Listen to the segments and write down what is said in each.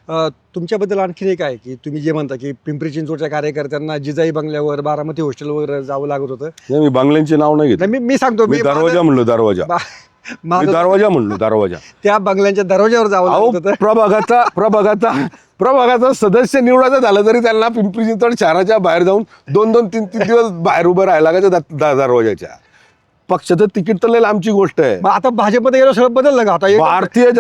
तुमच्याबद्दल आणखी एक आहे की तुम्ही जे म्हणता की पिंपरी चिंचवडच्या कार्यकर्त्यांना जिजाई बंगल्यावर बारामती हॉस्टेलवर जावं लागत होतं. नाही, मी बंगल्यांचे नाव नाही घेत. नाही, मी सांगतो, मी दरवाजा म्हणलो, दरवाजा. मी दरवाजा म्हणलो, दरवाजा. त्या बंगल्यांच्या दरवाजावर जावं लागत होतं. प्रभागाचा सदस्य निवडायचं झालं तरी त्यांना पिंपरी चिंचवड शहराच्या बाहेर जाऊन 2-3 दिवस बाहेर उभं राहायला लागायचं दरवाजाच्या. पक्षाचं तिकीट तर लय लांबची गोष्ट आहे. आता भाजपमध्ये गेलो सगळं बदललं का? आता भारतीय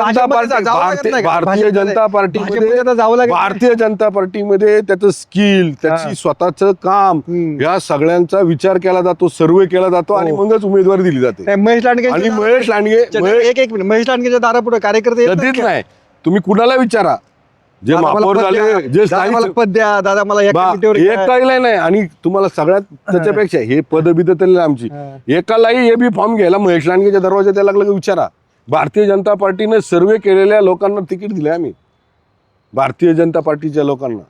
जनता पार्टीमध्ये त्याचं स्किल, त्याची स्वतःचं काम, या सगळ्यांचा विचार केला जातो, सर्वे केला जातो आणि मगच उमेदवारी दिली जाते. महेश लांडगे आणि महेश लांडगे एक मिनिट, महेश लांडगेच्या दारापुढे कार्यकर्ते कधीच नाही. तुम्ही कुणाला विचारा, जे महापौर झाले, जे स्थानिक पद द्या दादा, मला एकाला नाही. आणि तुम्हाला सगळ्यात त्याच्यापेक्षा हे पदबिद आमची एकालाही बी फॉर्म घ्यायला महेश लांडगेच्या दरवाजा द्यायला लागलं, विचारा. भारतीय जनता पार्टीने सर्वे केलेल्या लोकांना तिकीट दिले. आम्ही भारतीय जनता पार्टीच्या लोकांना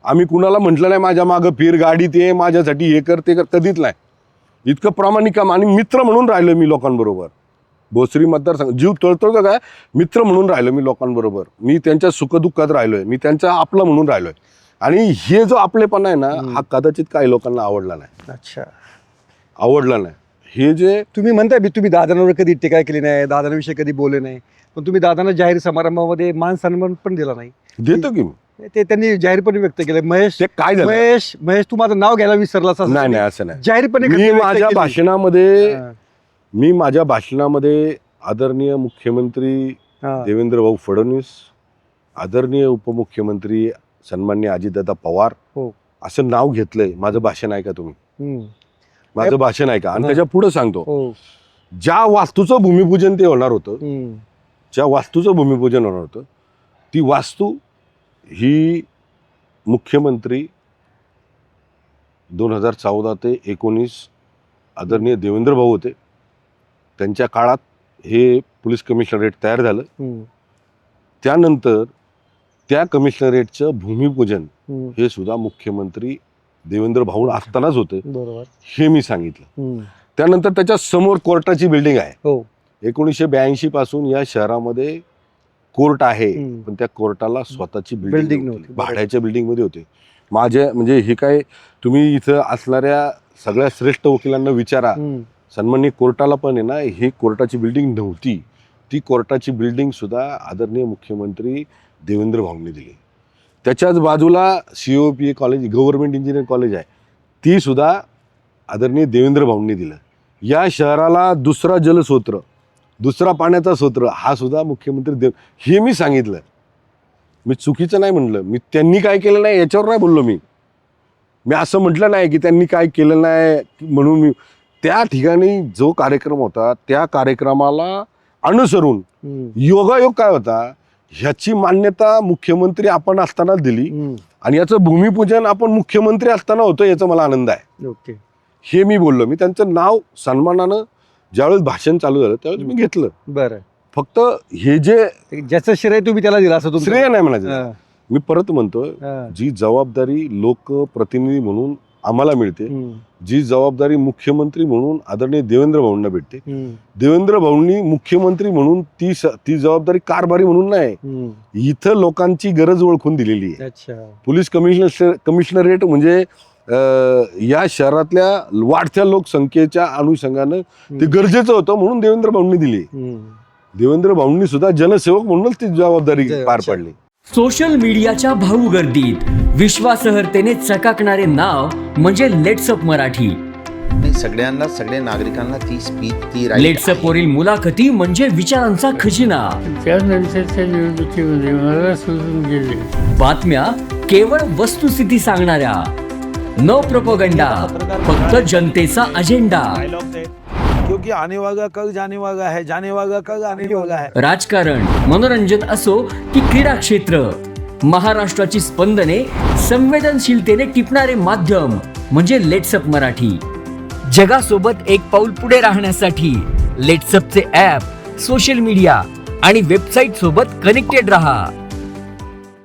आम्ही कुणाला म्हटलं नाही माझ्या मागं फिर, गाडीत ये, माझ्यासाठी हे कर ते कर, कधीच नाही. इतकं प्रामाणिक काम आणि मित्र म्हणून राहिलो मी लोकांबरोबर. भोसरी मतदारसंघ जीव तळतळतो काय, मित्र म्हणून राहिलो मी लोकांबरोबर. मी त्यांच्या सुखदुःखात राहिलोय, मी त्यांचा आपला म्हणून राहिलोय. आणि हे जो आपलेपणा आहे ना, हा कदाचित काही लोकांना आवडला नाही. अच्छा, आवडला नाही. हे जे तुम्ही म्हणताय तुम्ही दादांवर कधी टीका केली नाही, दादांविषयी कधी बोलले नाही, पण तुम्ही दादांना जाहीर समारंभामध्ये मान सन्मान पण दिला नाही. देतो की मी, ते त्यांनी जाहीरपणे व्यक्त केलं. महेश, ते काय झालं, महेश तू माझं नाव घ्यायला विसरलास नाही नाही असं नाही. जाहीरपणे मी माझ्या भाषणामध्ये आदरणीय मुख्यमंत्री देवेंद्र भाऊ फडणवीस, आदरणीय उपमुख्यमंत्री सन्माननीय अजितदादा पवार असं नाव घेतलंय. माझं भाषण ऐका तुम्ही, माझं भाषण ऐका. आणि त्याच्या पुढे सांगतो, ज्या वास्तूचं भूमिपूजन ते होणार होतं, ज्या वास्तूचं भूमिपूजन होणार होतं, ती वास्तू ही मुख्यमंत्री 2014 ते 19 आदरणीय देवेंद्र भाऊ होते. त्यांच्या काळात हे पोलीस कमिशनरेट तयार झालं. त्यानंतर त्या कमिशनरेटचं भूमिपूजन हे सुद्धा मुख्यमंत्री देवेंद्र भाऊ असतानाच होते, हे मी सांगितलं. त्यानंतर त्याच्या समोर कोर्टाची बिल्डिंग आहे. 1982 पासून या शहरामध्ये कोर्ट आहे, पण त्या कोर्टाला स्वतःची बिल्डिंग नव्हती, भाड्याच्या बिल्डिंग मध्ये होते. माझे म्हणजे हे काय, तुम्ही इथं असणाऱ्या सगळ्या श्रेष्ठ वकिलांना विचारा, सन्माननीय कोर्टाला पण आहे ना, ही कोर्टाची बिल्डिंग नव्हती. ती कोर्टाची बिल्डिंग सुद्धा आदरणीय मुख्यमंत्री देवेंद्र भाऊंनी दिली. त्याच्याच बाजूला COPA college, government engineering college आहे, ती सुद्धा आदरणीय देवेंद्र भाऊंनी दिलं. या शहराला दुसरा जलस्रोत, दुसरा पाण्याचा स्रोत हा सुद्धा मुख्यमंत्री हे मी सांगितलं. मी चुकीचं नाही म्हणलं. मी त्यांनी काय केलं नाही याच्यावर नाही बोललो. मी असं म्हटलं नाही की त्यांनी काय केलं नाही म्हणून. मी त्या ठिकाणी जो कार्यक्रम होता, त्या कार्यक्रमाला अनुसरून योगायोग काय होता ह्याची मान्यता मुख्यमंत्री आपण असताना दिली आणि याचं भूमिपूजन आपण मुख्यमंत्री असताना होतं, याचा मला आनंद आहे. हे मी बोललो. मी त्यांचं नाव सन्मानानं ज्यावेळेस भाषण चालू झालं त्यावेळेस मी घेतलं. बरं, फक्त हे जे ज्याचं श्रेय तुम्ही त्याला दिला असं श्रेय नाही म्हणायचं. मी परत म्हणतो, जी जबाबदारी लोकप्रतिनिधी म्हणून आम्हाला मिळते, जी जबाबदारी मुख्यमंत्री म्हणून आदरणीय देवेंद्र भाऊंना भेटते, देवेंद्र भाऊंनी मुख्यमंत्री म्हणून ती जबाबदारी कारभारी म्हणून नाही, इथं लोकांची गरज ओळखून दिलेली आहे. पोलीस कमिशनरेट म्हणजे या शहरातल्या वाढत्या लोकसंख्येच्या अनुषंगानं ते गरजेचं होतं म्हणून देवेंद्र भाऊंनी दिली. देवेंद्र भाऊंनी सुद्धा जनसेवक म्हणूनच ती जबाबदारी पार पाडली. सोशल मीडियाच्या भाऊ गर्दीत विश्वासार्हतेने चकाकणारे नाव म्हणजे लेट्सअप मराठी. सगळ्यांना, सगळ्या नागरिकांना ती स्पीच, ती लेट्सअप वरील मुलाखती म्हणजे विचारांचा खजिना. त्यानंतरच्या निवडणुकीमध्ये मला सोडून गेले. बातम्या केवळ वस्तुस्थिती सांगणाऱ्या, न प्रोपगंडा, फक्त जनतेचा अजेंडा. क्योंकि आने वाला कल जाने वाला है, जाने वाला कल आने वाला है. राजकारण, मनोरंजन असो की क्रीडा क्षेत्र, महाराष्ट्राची स्पंदने संवेदनशीलतेने टिपणारे माध्यम म्हणजे लेट्सअप मराठी. जगासोबत एक पाऊल पुढे राहण्यासाठी लेट्सअपचे ॲप, सोशल मीडिया आणि वेबसाईट सोबत कनेक्टेड रहा.